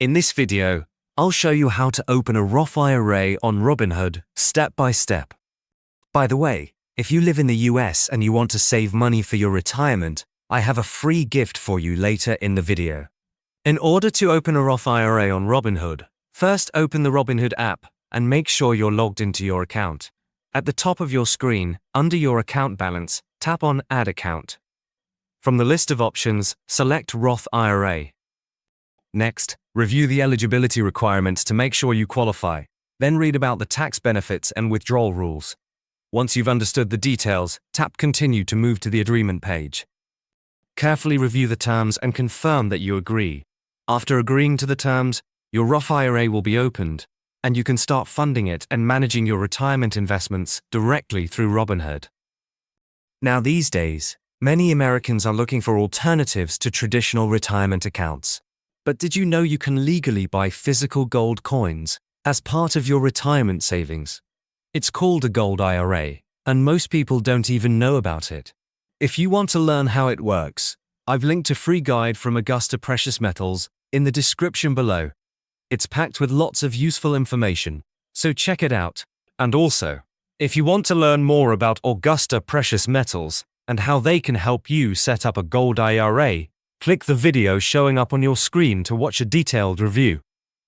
In this video, I'll show you how to open a Roth IRA on Robinhood step by step. By the way, if you live in the US and you want to save money for your retirement, I have a free gift for you later in the video. In order to open a Roth IRA on Robinhood, first open the Robinhood app and make sure you're logged into your account. At the top of your screen, under your account balance, tap on Add Account. From the list of options, select Roth IRA. Next, review the eligibility requirements to make sure you qualify. Then read about the tax benefits and withdrawal rules. Once you've understood the details, tap Continue to move to the agreement page. Carefully review the terms and confirm that you agree. After agreeing to the terms, your Roth IRA will be opened, and you can start funding it and managing your retirement investments directly through Robinhood. Now these days, many Americans are looking for alternatives to traditional retirement accounts. But did you know you can legally buy physical gold coins as part of your retirement savings? It's called a gold IRA, and most people don't even know about it. If you want to learn how it works, I've linked a free guide from Augusta Precious Metals in the description below. It's packed with lots of useful information, so check it out. And also, if you want to learn more about Augusta Precious Metals and how they can help you set up a gold IRA, click the video showing up on your screen to watch a detailed review.